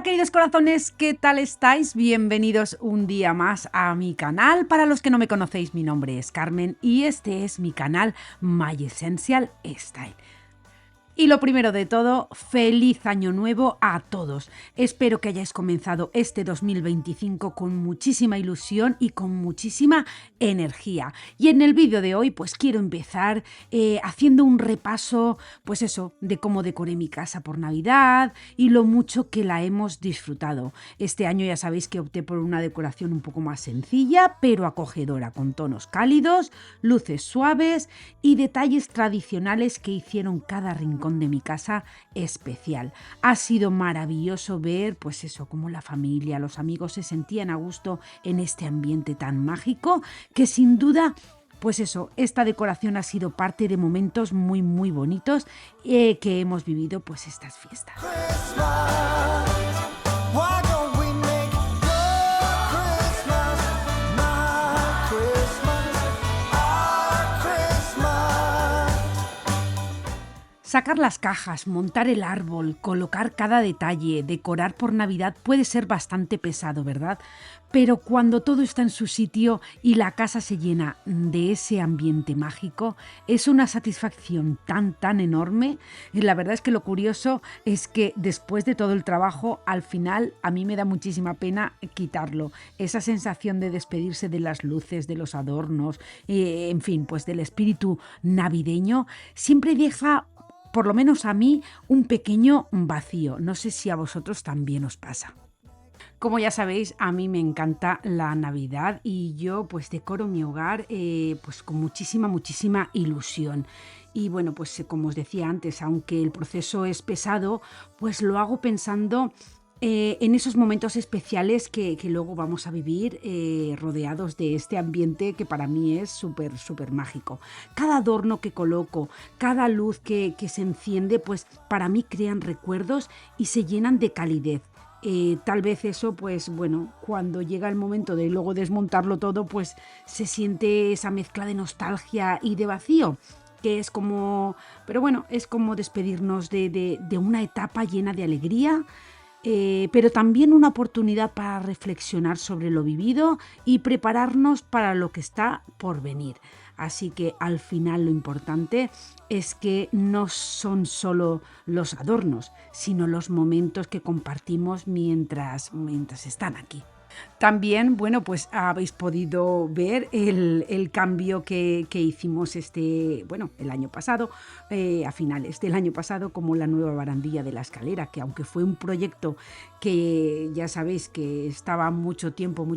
Queridos corazones, ¿qué tal estáis? Bienvenidos un día más a mi canal. Para los que no me conocéis, mi nombre es Carmen y este es mi canal My Essential Style. Y lo primero de todo, feliz año nuevo a todos. Espero que hayáis comenzado este 2025 con muchísima ilusión y con muchísima energía. Y en el vídeo de hoy pues quiero empezar haciendo un repaso pues eso, de cómo decoré mi casa por Navidad y lo mucho que la hemos disfrutado. Este año ya sabéis que opté por una decoración un poco más sencilla pero acogedora, con tonos cálidos, luces suaves y detalles tradicionales que hicieron cada rincón de mi casa especial. Ha sido maravilloso ver, pues eso, cómo la familia, los amigos se sentían a gusto en este ambiente tan mágico que sin duda, pues eso, esta decoración ha sido parte de momentos muy muy bonitos que hemos vivido pues estas fiestas. Sacar las cajas, montar el árbol, colocar cada detalle, decorar por Navidad puede ser bastante pesado, ¿verdad? Pero cuando todo está en su sitio y la casa se llena de ese ambiente mágico, es una satisfacción tan enorme. Y la verdad es que lo curioso es que después de todo el trabajo, al final a mí me da muchísima pena quitarlo. Esa sensación de despedirse de las luces, de los adornos, en fin, pues del espíritu navideño, siempre deja, por lo menos a mí, un pequeño vacío. No sé si a vosotros también os pasa. Como ya sabéis, a mí me encanta la Navidad y yo pues decoro mi hogar pues con muchísima ilusión. Y bueno, pues como os decía antes, aunque el proceso es pesado, pues lo hago pensando en esos momentos especiales que luego vamos a vivir rodeados de este ambiente que para mí es súper mágico. Cada adorno que coloco, cada luz que se enciende, pues para mí crean recuerdos y se llenan de calidez. Tal vez eso, pues bueno, cuando llega el momento de luego desmontarlo todo, pues se siente esa mezcla de nostalgia y de vacío, que es como, pero bueno, es como despedirnos de una etapa llena de alegría, pero también una oportunidad para reflexionar sobre lo vivido y prepararnos para lo que está por venir. Así que al final lo importante es que no son solo los adornos, sino los momentos que compartimos mientras están aquí. También, bueno, pues habéis podido ver el cambio que hicimos el año pasado, a finales del año pasado, como la nueva barandilla de la escalera, que aunque fue un proyecto que ya sabéis que estaba mucho tiempo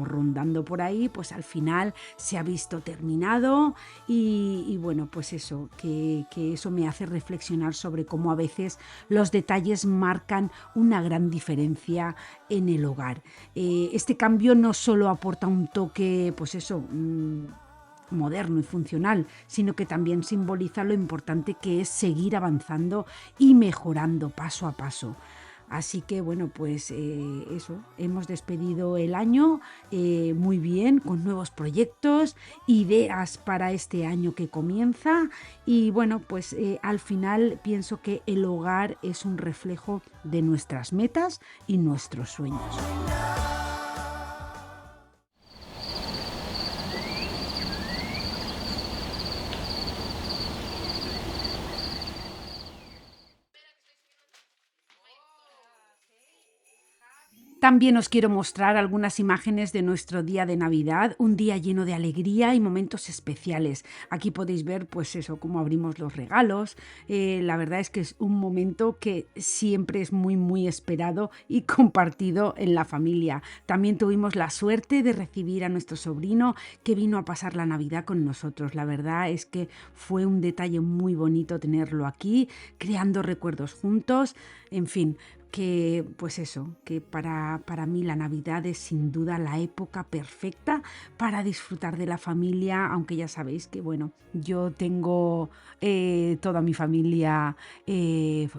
rondando por ahí, pues al final se ha visto terminado y bueno, pues eso, que eso me hace reflexionar sobre cómo a veces los detalles marcan una gran diferencia en el hogar. Este cambio no solo aporta un toque, pues eso, moderno y funcional, sino que también simboliza lo importante que es seguir avanzando y mejorando paso a paso. Así que bueno, pues eso, hemos despedido el año muy bien, con nuevos proyectos, ideas para este año que comienza y bueno, pues al final pienso que el hogar es un reflejo de nuestras metas y nuestros sueños. También os quiero mostrar algunas imágenes de nuestro día de Navidad, un día lleno de alegría y momentos especiales. Aquí podéis ver, pues eso, cómo abrimos los regalos. La verdad es que es un momento que siempre es muy esperado y compartido en la familia. También tuvimos la suerte de recibir a nuestro sobrino que vino a pasar la Navidad con nosotros. La verdad es que fue un detalle muy bonito tenerlo aquí, creando recuerdos juntos. En fin, que pues eso, que para mí la Navidad es sin duda la época perfecta para disfrutar de la familia, aunque ya sabéis que bueno, yo tengo toda mi familia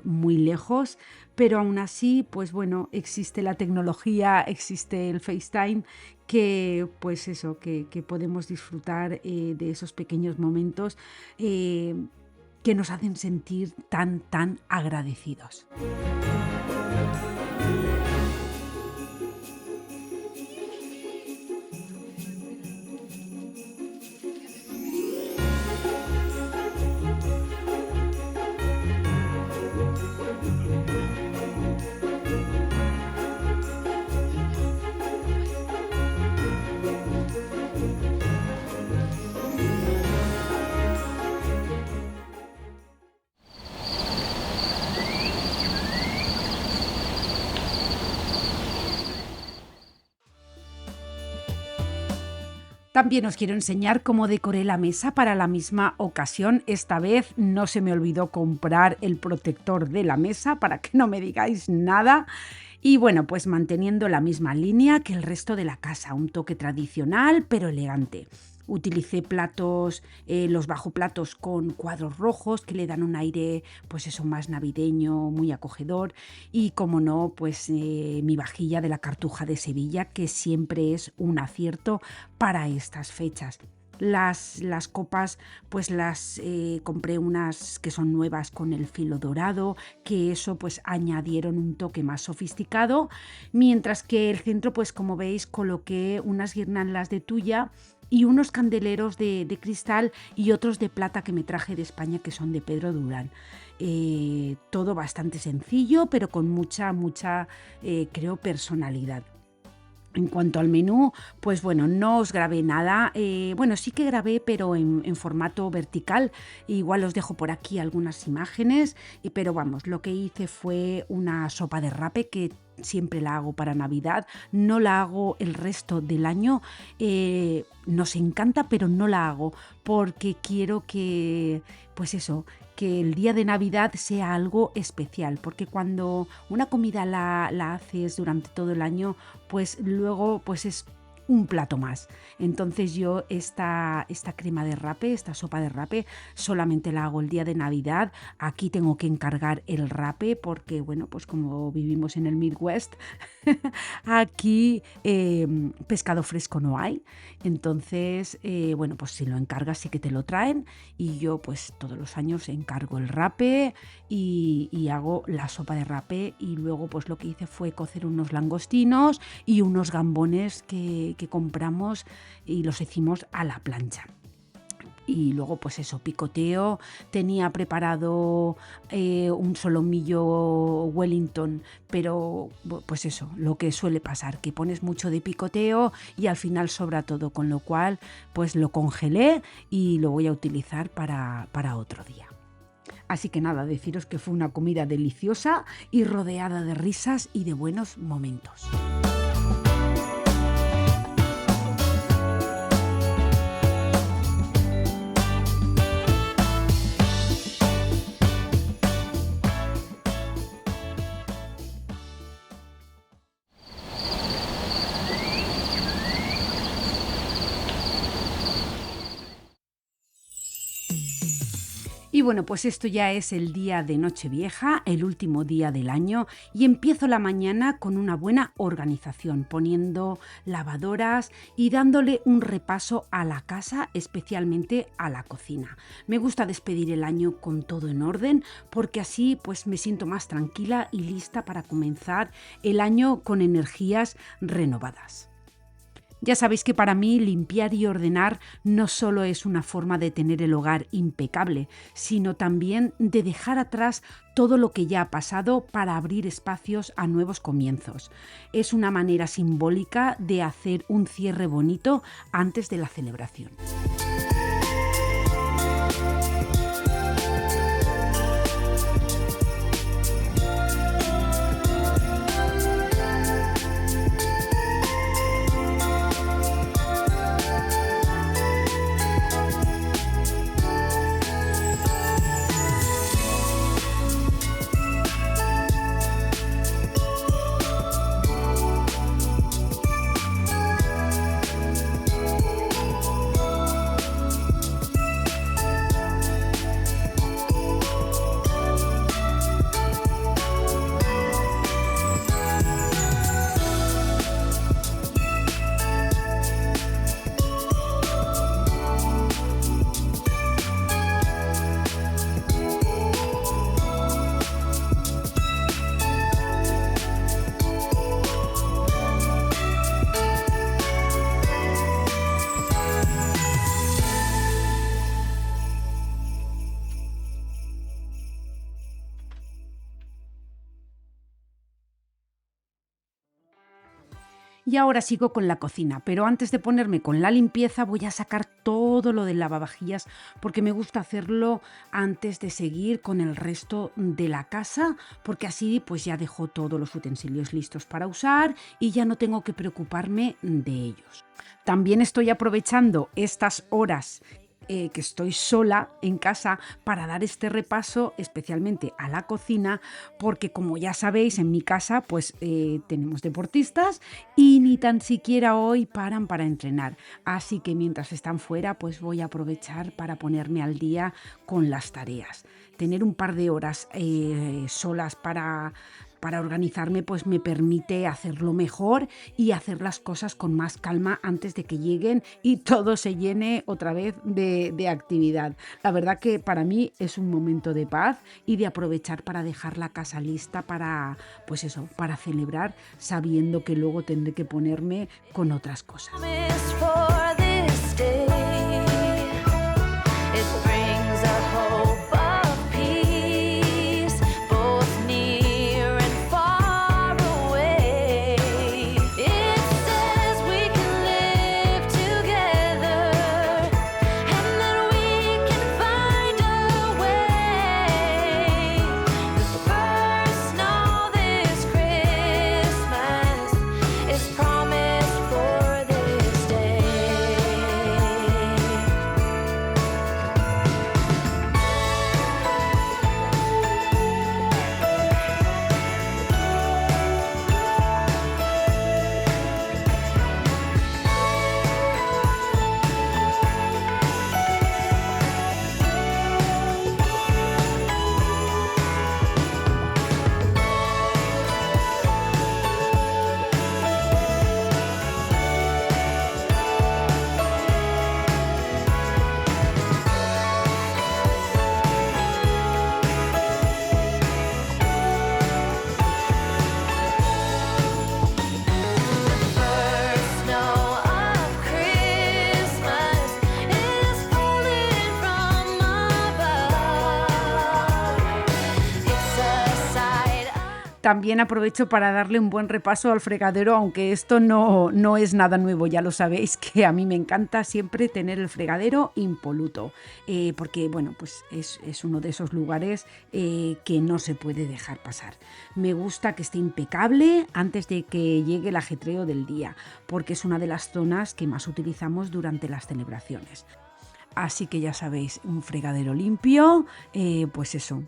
muy lejos, pero aún así, pues bueno, existe la tecnología, existe el FaceTime, que pues eso, que podemos disfrutar de esos pequeños momentos que nos hacen sentir tan agradecidos. También os quiero enseñar cómo decoré la mesa para la misma ocasión. Esta vez no se me olvidó comprar el protector de la mesa para que no me digáis nada. Y bueno, pues manteniendo la misma línea que el resto de la casa, un toque tradicional pero elegante. Utilicé platos, los bajoplatos con cuadros rojos que le dan un aire, pues eso, más navideño, muy acogedor. Y como no, pues mi vajilla de la Cartuja de Sevilla, que siempre es un acierto para estas fechas. Las copas, pues las compré unas que son nuevas con el filo dorado, que eso pues añadieron un toque más sofisticado, mientras que el centro, pues como veis, coloqué unas guirnaldas de tuya y unos candeleros de cristal y otros de plata que me traje de España, que son de Pedro Durán. Todo bastante sencillo, pero con mucha, creo, personalidad. En cuanto al menú, pues bueno, no os grabé nada. Bueno, sí que grabé, pero en formato vertical. Igual os dejo por aquí algunas imágenes, pero vamos, lo que hice fue una sopa de rape que siempre la hago para Navidad, no la hago el resto del año. Nos encanta, pero no la hago porque quiero que, pues eso, que el día de Navidad sea algo especial, porque cuando una comida la haces durante todo el año, pues luego pues es un plato más. Entonces yo esta crema de rape, esta sopa de rape, solamente la hago el día de Navidad. Aquí tengo que encargar el rape porque, bueno, pues como vivimos en el Midwest, aquí pescado fresco no hay. Entonces, bueno, pues si lo encargas sí que te lo traen y yo pues todos los años encargo el rape y hago la sopa de rape. Y luego pues lo que hice fue cocer unos langostinos y unos gambones que compramos y los hicimos a la plancha. Y luego pues eso, picoteo. Tenía preparado un solomillo Wellington, pero pues eso, lo que suele pasar, que pones mucho de picoteo y al final sobra todo, con lo cual pues lo congelé y lo voy a utilizar para otro día. Así que nada, deciros que fue una comida deliciosa y rodeada de risas y de buenos momentos. Y bueno, pues esto ya es el día de Nochevieja, el último día del año, y empiezo la mañana con una buena organización, poniendo lavadoras y dándole un repaso a la casa, especialmente a la cocina. Me gusta despedir el año con todo en orden, porque así pues me siento más tranquila y lista para comenzar el año con energías renovadas. Ya sabéis que para mí limpiar y ordenar no solo es una forma de tener el hogar impecable, sino también de dejar atrás todo lo que ya ha pasado para abrir espacios a nuevos comienzos. Es una manera simbólica de hacer un cierre bonito antes de la celebración. Y ahora sigo con la cocina, pero antes de ponerme con la limpieza voy a sacar todo lo del lavavajillas porque me gusta hacerlo antes de seguir con el resto de la casa, porque así pues ya dejo todos los utensilios listos para usar y ya no tengo que preocuparme de ellos. También estoy aprovechando estas horas que estoy sola en casa para dar este repaso especialmente a la cocina, porque como ya sabéis en mi casa pues tenemos deportistas y ni tan siquiera hoy paran para entrenar, así que mientras están fuera pues voy a aprovechar para ponerme al día con las tareas. Tener un par de horas solas para organizarme pues me permite hacerlo mejor y hacer las cosas con más calma antes de que lleguen y todo se llene otra vez de actividad. La verdad que para mí es un momento de paz y de aprovechar para dejar la casa lista para, pues eso, para celebrar sabiendo que luego tendré que ponerme con otras cosas. También aprovecho para darle un buen repaso al fregadero, aunque esto no es nada nuevo, ya lo sabéis que a mí me encanta siempre tener el fregadero impoluto, porque bueno, pues es uno de esos lugares que no se puede dejar pasar. Me gusta que esté impecable antes de que llegue el ajetreo del día, porque es una de las zonas que más utilizamos durante las celebraciones. Así que ya sabéis, un fregadero limpio, pues eso,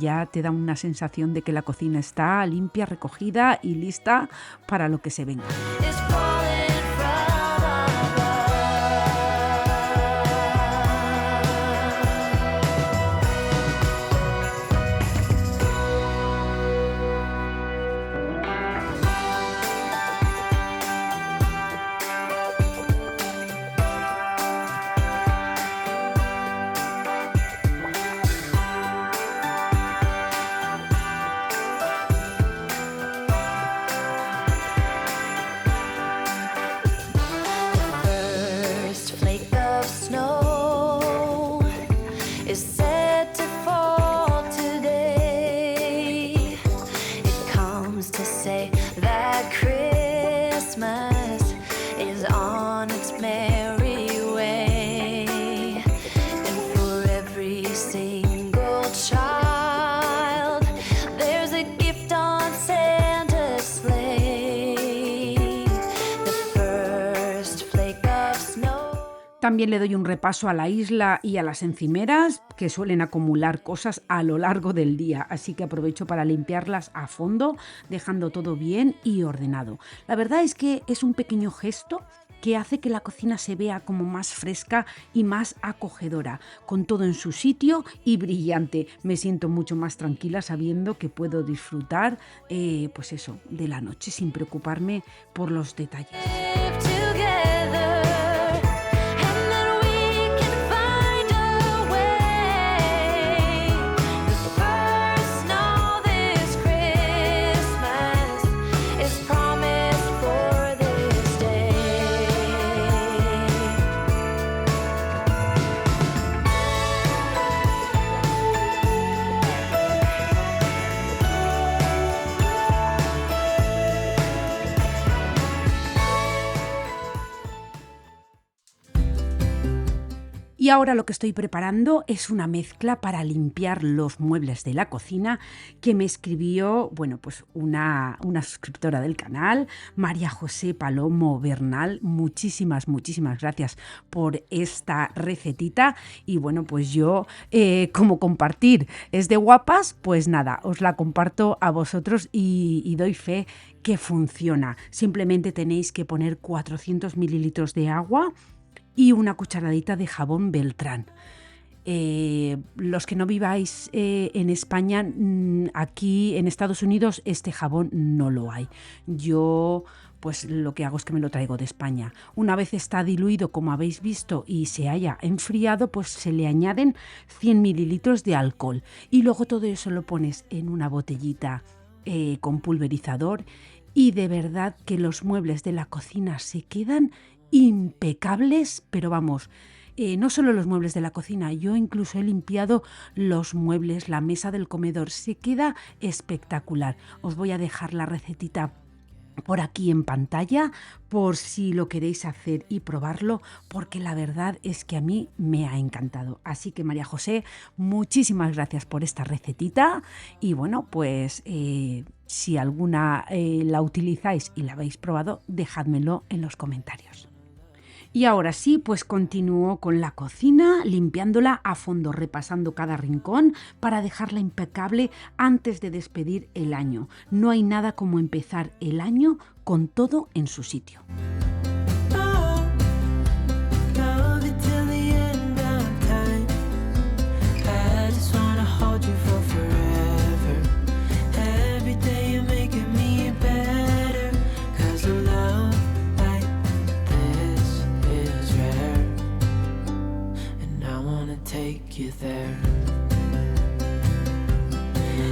ya te da una sensación de que la cocina está limpia, recogida y lista para lo que se venga. También le doy un repaso a la isla y a las encimeras, que suelen acumular cosas a lo largo del día, así que aprovecho para limpiarlas a fondo, dejando todo bien y ordenado. La verdad es que es un pequeño gesto que hace que la cocina se vea como más fresca y más acogedora, con todo en su sitio y brillante. Me siento mucho más tranquila sabiendo que puedo disfrutar, pues eso, de la noche sin preocuparme por los detalles. Y ahora lo que estoy preparando es una mezcla para limpiar los muebles de la cocina que me escribió, bueno, pues una suscriptora del canal, María José Palomo Bernal. Muchísimas gracias por esta recetita. Y bueno, pues yo, como compartir es de guapas, pues nada, os la comparto a vosotros y doy fe que funciona. Simplemente tenéis que poner 400 mililitros de agua y una cucharadita de jabón Beltrán. Los que no viváis en España, aquí en Estados Unidos este jabón no lo hay. Yo pues lo que hago es que me lo traigo de España. Una vez está diluido, como habéis visto, y se haya enfriado, pues se le añaden 100 mililitros de alcohol. Y luego todo eso lo pones en una botellita con pulverizador y de verdad que los muebles de la cocina se quedan impecables, pero vamos, no solo los muebles de la cocina, yo incluso he limpiado los muebles, la mesa del comedor, se queda espectacular. Os voy a dejar la recetita por aquí en pantalla por si lo queréis hacer y probarlo, porque la verdad es que a mí me ha encantado. Así que María José, muchísimas gracias por esta recetita y bueno, pues si alguna la utilizáis y la habéis probado, dejádmelo en los comentarios. Y ahora sí, pues continúo con la cocina, limpiándola a fondo, repasando cada rincón para dejarla impecable antes de despedir el año. No hay nada como empezar el año con todo en su sitio. You there.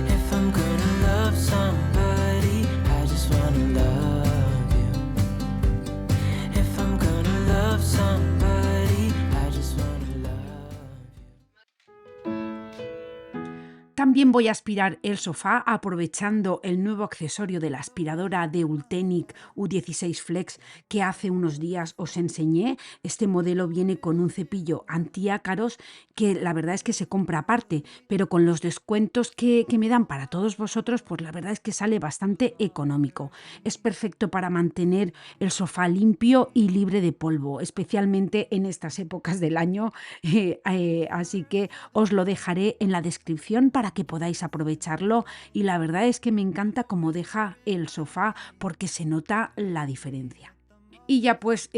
If I'm gonna love somebody, I just wanna love you. If I'm gonna love somebody, I just wanna love you. También voy a aspirar el sofá aprovechando el nuevo accesorio de la aspiradora de Ultenic U16 Flex que hace unos días os enseñé. Este modelo viene con un cepillo antiácaros que la verdad es que se compra aparte, pero con los descuentos que me dan para todos vosotros, pues la verdad es que sale bastante económico. Es perfecto para mantener el sofá limpio y libre de polvo, especialmente en estas épocas del año, así que os lo dejaré en la descripción para que podáis aprovecharlo y la verdad es que me encanta cómo deja el sofá porque se nota la diferencia. Y ya pues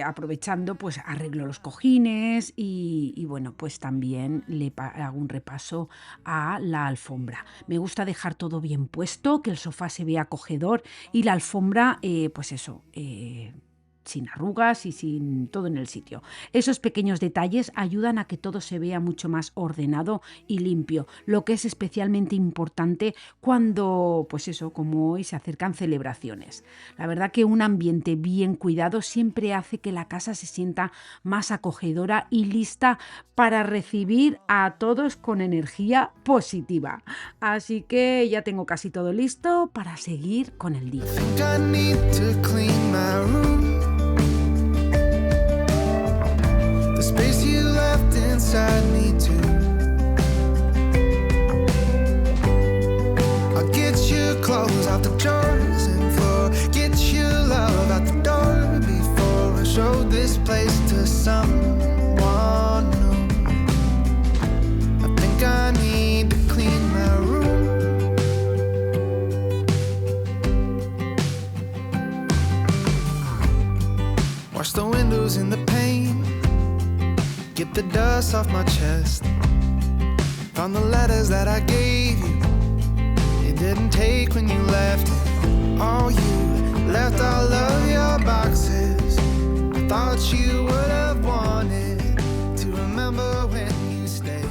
aprovechando pues arreglo los cojines y bueno pues también le hago un repaso a la alfombra. Me gusta dejar todo bien puesto, que el sofá se vea acogedor y la alfombra pues eso, sin arrugas y sin todo en el sitio. Esos pequeños detalles ayudan a que todo se vea mucho más ordenado y limpio, lo que es especialmente importante cuando, pues eso, como hoy se acercan celebraciones. La verdad que un ambiente bien cuidado siempre hace que la casa se sienta más acogedora y lista para recibir a todos con energía positiva. Así que ya tengo casi todo listo para seguir con el día. Space you left inside me too. I'll get your clothes out the drawers and floor, get your love out the door before I show this place to someone new. I think I need to clean my room. Wash the windows and the paint, get the dust off my chest. Found the letters that I gave you, you didn't take when you left it. Oh, you left all of your boxes. I thought you would have wanted to remember when you stayed,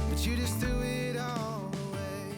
but you just threw it all away.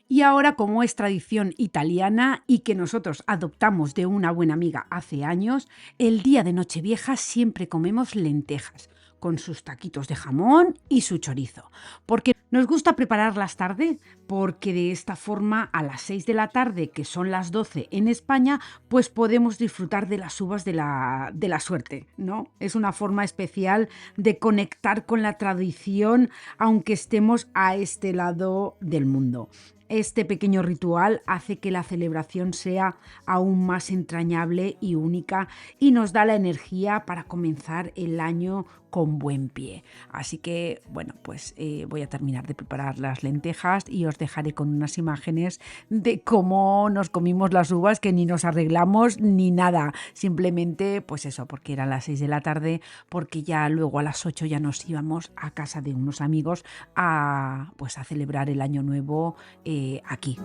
Y ahora, como es tradición italiana y que nosotros adoptamos de una buena amiga hace años, el día de Nochevieja siempre comemos lentejas. con sus taquitos de jamón y su chorizo. Porque nos gusta prepararlas tarde, porque de esta forma a las 6 de la tarde, que son las 12 en España, pues podemos disfrutar de las uvas de la suerte, ¿no? Es una forma especial de conectar con la tradición, aunque estemos a este lado del mundo. Este pequeño ritual hace que la celebración sea aún más entrañable y única y nos da la energía para comenzar el año con buen pie. Así que, bueno, pues voy a terminar de preparar las lentejas y os dejaré con unas imágenes de cómo nos comimos las uvas, que ni nos arreglamos ni nada. Simplemente, pues eso, porque eran las 6 de la tarde, porque ya luego a las 8 ya nos íbamos a casa de unos amigos a celebrar el año nuevo aquí.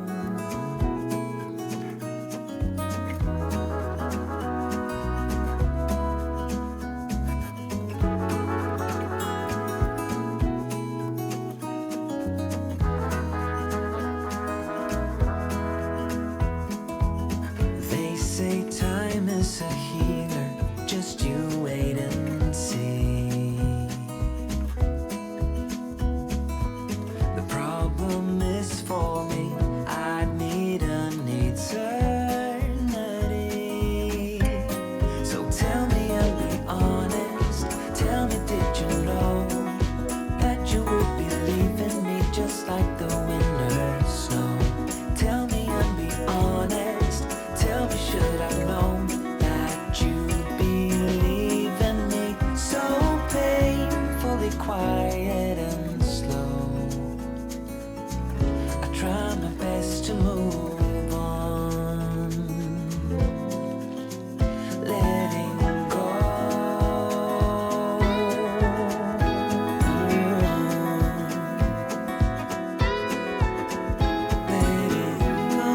They say time is a healer, just you wait and see. The problem is for me, I need an eternity. So tell me and be honest, tell me did you know that you would be leaving me just like the winter snow? Tell me and be honest, tell me should I know that you'd be leaving me so painfully quiet and slow? I try my best to move on, letting go. Letting go.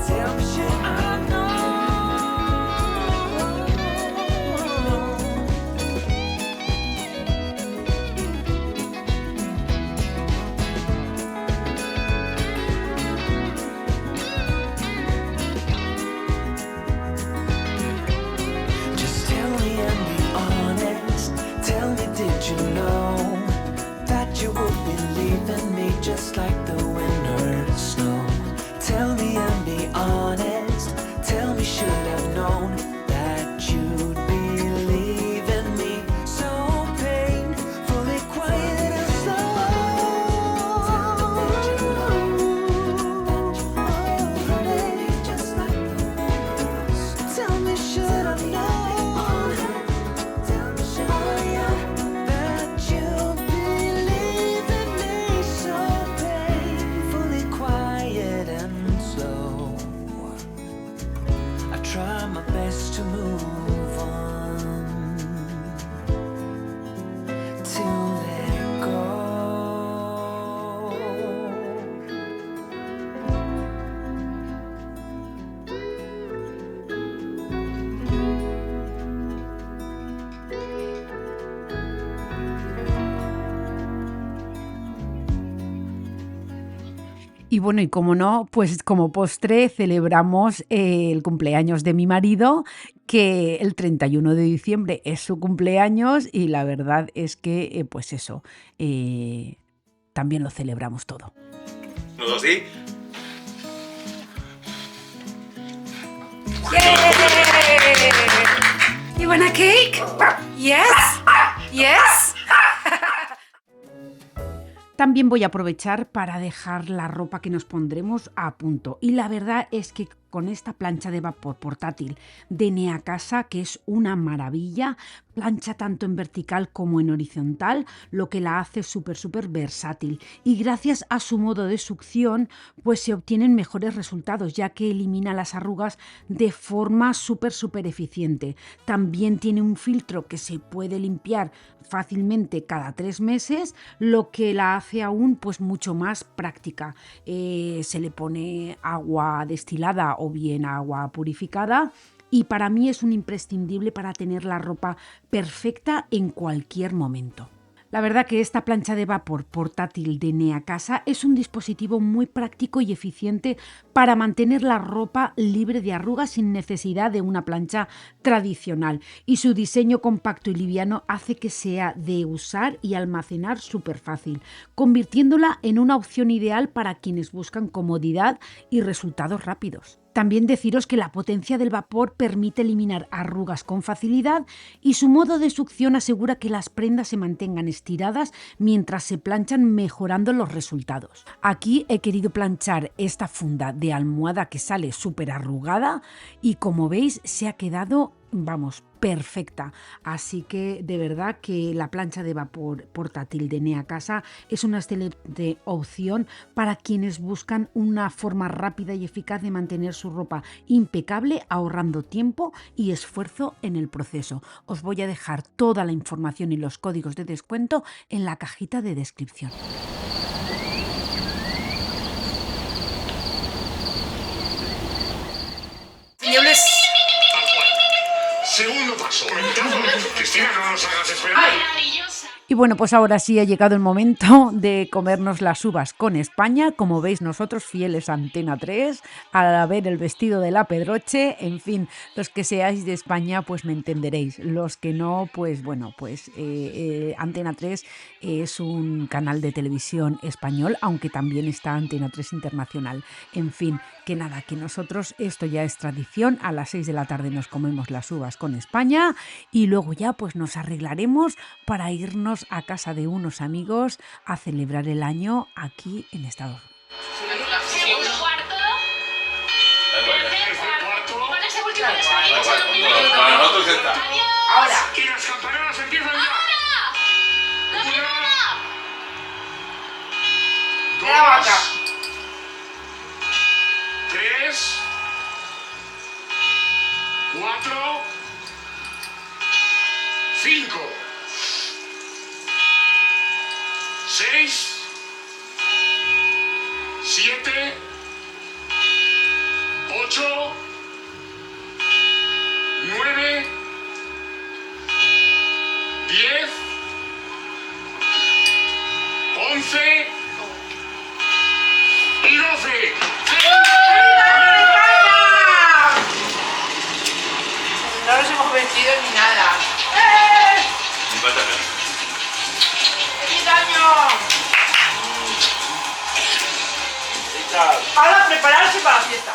Tell me should I know? Just tell me and be honest. Tell me, did you know that you would be leaving me just like the winter snow? Tell me and be honest. Tell me, should I've known that you'd be leaving me so painfully quiet and slow? Tell me, should I've known that you'd be leaving me so painfully quiet and slow? I try my best to move on, to let go. Y bueno, y como no, pues como postre celebramos el cumpleaños de mi marido, que el 31 de diciembre es su cumpleaños y la verdad es que, pues eso, también lo celebramos todo. ¿No es así? You want a cake? Yes? Yes? También voy a aprovechar para dejar la ropa que nos pondremos a punto. Y la verdad es que con esta plancha de vapor portátil de Neacasa, que es una maravilla, plancha tanto en vertical como en horizontal, lo que la hace súper versátil. Y gracias a su modo de succión, pues se obtienen mejores resultados, ya que elimina las arrugas de forma súper eficiente. También tiene un filtro que se puede limpiar fácilmente cada 3 meses, lo que la hace aún pues mucho más práctica. Se le pone agua destilada o bien agua purificada y para mí es un imprescindible para tener la ropa perfecta en cualquier momento. La verdad que esta plancha de vapor portátil de Neacasa es un dispositivo muy práctico y eficiente para mantener la ropa libre de arrugas sin necesidad de una plancha tradicional, y su diseño compacto y liviano hace que sea de usar y almacenar súper fácil, convirtiéndola en una opción ideal para quienes buscan comodidad y resultados rápidos. También deciros que la potencia del vapor permite eliminar arrugas con facilidad y su modo de succión asegura que las prendas se mantengan estiradas mientras se planchan, mejorando los resultados. Aquí he querido planchar esta funda de almohada que sale súper arrugada y como veis se ha quedado, vamos, perfecta. Así que de verdad que la plancha de vapor portátil de Neacasa es una excelente opción para quienes buscan una forma rápida y eficaz de mantener su ropa impecable, ahorrando tiempo y esfuerzo en el proceso. Os voy a dejar toda la información y los códigos de descuento en la cajita de descripción. Señores, Segundo paso. Cristina, no nos hagas esperar. Y bueno, pues ahora sí ha llegado el momento de comernos las uvas con España. Como veis, nosotros fieles a Antena 3, al ver el vestido de la Pedroche. En fin, los que seáis de España pues me entenderéis. Los que no, pues bueno, pues Antena 3 es un canal de televisión español, aunque también está Antena 3 Internacional. En fin, que nada, que nosotros esto ya es tradición. A las 6 de la tarde nos comemos las uvas con España y luego ya pues nos arreglaremos para irnos a casa de unos amigos a celebrar el año aquí en Estados Unidos. Segundo cuarto. Tercer cuarto. Para nosotros está. ahora. Y las campanas empiezan ya. La vaca. 3, 4, 5, 6, 7, 8, 9, 10, 11 y 12. No nos hemos vestido ni nada. ¡Feliz año! Ahora prepararse para la fiesta.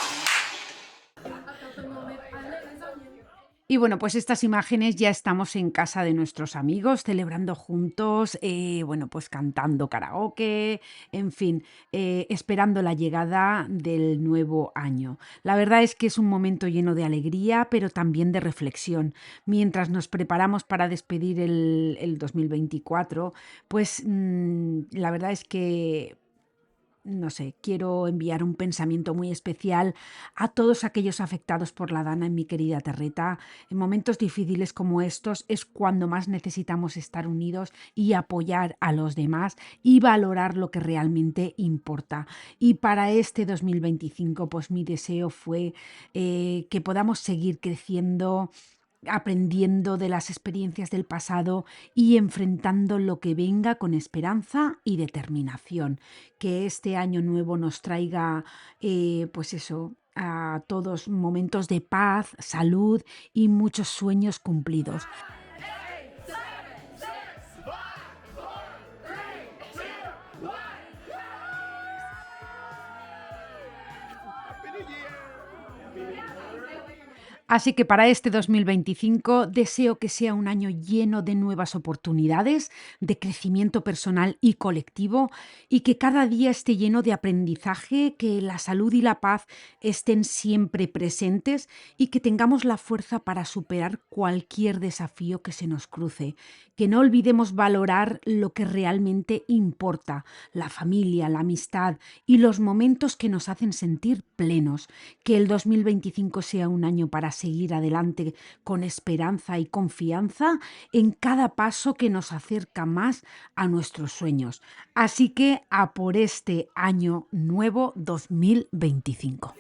Y bueno, pues estas imágenes ya estamos en casa de nuestros amigos, celebrando juntos, bueno, pues cantando karaoke, en fin, esperando la llegada del nuevo año. La verdad es que es un momento lleno de alegría, pero también de reflexión. Mientras nos preparamos para despedir el 2024, pues la verdad es que no sé, quiero enviar un pensamiento muy especial a todos aquellos afectados por la Dana en mi querida Terreta. En momentos difíciles como estos es cuando más necesitamos estar unidos y apoyar a los demás y valorar lo que realmente importa. Y para este 2025, pues mi deseo fue que podamos seguir creciendo, aprendiendo de las experiencias del pasado y enfrentando lo que venga con esperanza y determinación. Que este año nuevo nos traiga, pues eso, a todos momentos de paz, salud y muchos sueños cumplidos. Así que para este 2025 deseo que sea un año lleno de nuevas oportunidades, de crecimiento personal y colectivo, y que cada día esté lleno de aprendizaje, que la salud y la paz estén siempre presentes y que tengamos la fuerza para superar cualquier desafío que se nos cruce. Que no olvidemos valorar lo que realmente importa, la familia, la amistad y los momentos que nos hacen sentir plenos. Que el 2025 sea un año para seguir adelante con esperanza y confianza en cada paso que nos acerca más a nuestros sueños. Así que a por este año nuevo 2025.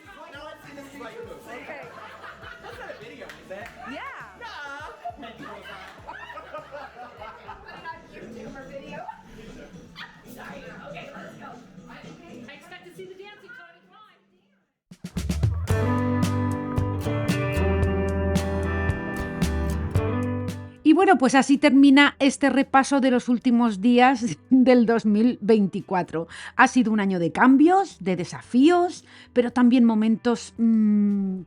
Y bueno, pues así termina este repaso de los últimos días del 2024. Ha sido un año de cambios, de desafíos, pero también momentos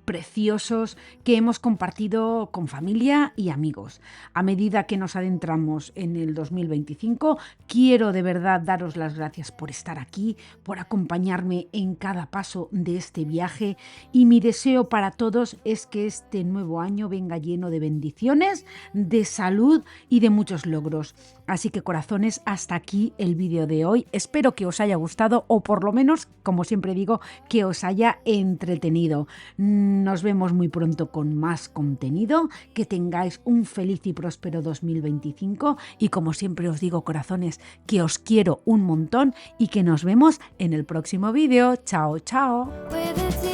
preciosos que hemos compartido con familia y amigos. A medida que nos adentramos en el 2025, quiero de verdad daros las gracias por estar aquí, por acompañarme en cada paso de este viaje, y mi deseo para todos es que este nuevo año venga lleno de bendiciones, de salud y de muchos logros. Así que, corazones, hasta aquí el vídeo de hoy. Espero que os haya gustado, o por lo menos, como siempre digo, que os haya entretenido. Nos vemos muy pronto con más contenido. Que tengáis un feliz y próspero 2025, y como siempre os digo, corazones, que os quiero un montón y que nos vemos en el próximo vídeo. Chao, chao. With a